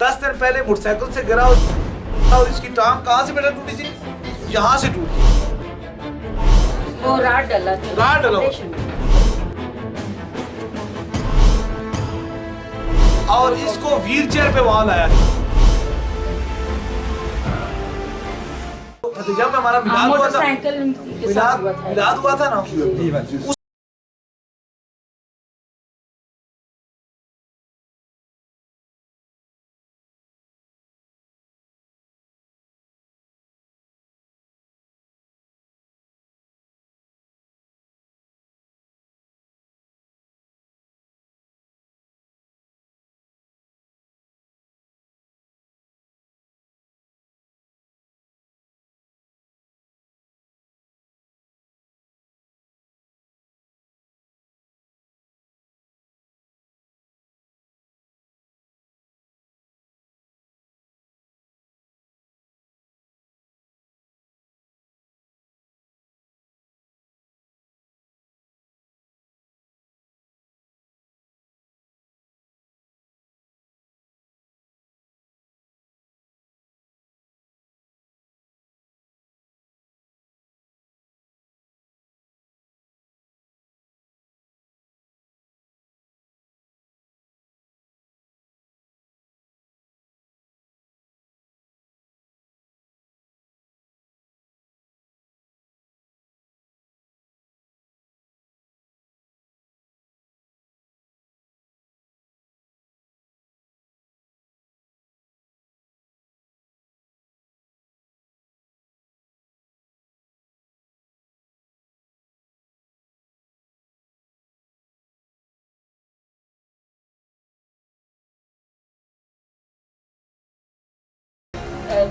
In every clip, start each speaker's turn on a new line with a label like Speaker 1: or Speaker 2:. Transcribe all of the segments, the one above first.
Speaker 1: 10 दिन पहले मोटरसाइकिल से गिरा और इसकी टांग कहाँ से बेटा टूटी थी? यहाँ से टूटी।
Speaker 2: वो राड डाला था।
Speaker 1: राड डाला। और इसको व्हील चेयर पे वहां लाया। जब हमारा मिलाद हुआ था, मिलाद हुआ था ना,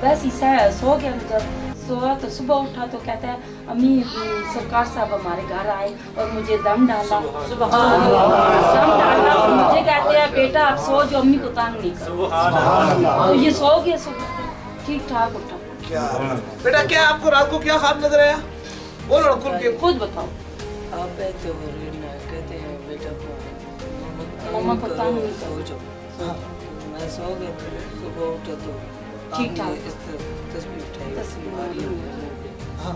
Speaker 2: बस ईसा सो गया। जब सोया तो सुबह उठा तो कहता है अम्मी सरकार साहब हमारे घर आए और मुझे दम डाला। दम डाला और मुझे कहते हैं बेटा आप सो जो, अम्मी को तंग नहीं कर। तो ये सो गया, सो ठीक ठाक उठा।
Speaker 1: क्या बेटा, क्या आपको रात को क्या ख्वाब नजर आया? बोलो ना, खुल के
Speaker 2: खुद बताओ।
Speaker 3: आप तो कहते हैं बेटा
Speaker 2: मम्मा को तंग नहीं
Speaker 3: सो जाओ। मैं सो गया तो सुबह उठा तो
Speaker 2: ठीक ठाक
Speaker 3: तस्वीर उठाई।
Speaker 1: हाँ।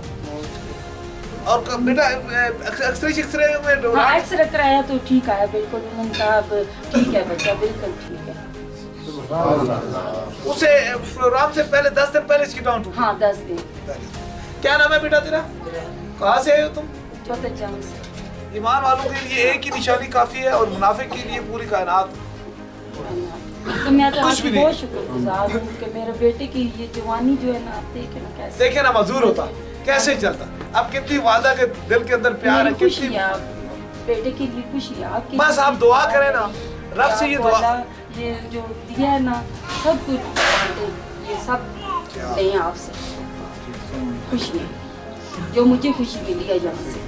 Speaker 1: और बेटा एक्सरे में
Speaker 2: हाँ, एक्सरे कराया तो ठीक आया बिल्कुल। उन्होंने कहा अब ठीक है बच्चा, बिल्कुल ठीक है।
Speaker 1: उसे प्रोग्राम से पहले 10 दिन पहले इसकी टांग टूटी।
Speaker 2: हाँ 10 दिन।
Speaker 1: क्या नाम है बेटा तेरा? कहाँ से आए हो तुम?
Speaker 2: पता जंग से।
Speaker 1: ईमान वालों के लिए एक ही निशानी काफी है और मुनाफिक के लिए पूरी कायनात।
Speaker 2: तो मैं तो
Speaker 1: कुछ
Speaker 2: आपकी
Speaker 1: भी नहीं।
Speaker 2: बहुत शुक्रगुजार हूँ कि मेरे बेटे की ये जवानी जो है ना, आप देखे ना कैसे।
Speaker 1: देखे ना, मजदूर होता कैसे चलता। अब कितनी वादा के दिल के अंदर प्यार है,
Speaker 2: खुशी
Speaker 1: कितनी
Speaker 2: है आप बेटे के लिए, खुशी है आपकी।
Speaker 1: बस आप दुआ करें ना, रब से ये दुआ।
Speaker 2: ये जो दिया है ना, सब कुछ ये सब नहीं आपसे खुशी है, जो मुझे खुशी मिली है यहाँ से।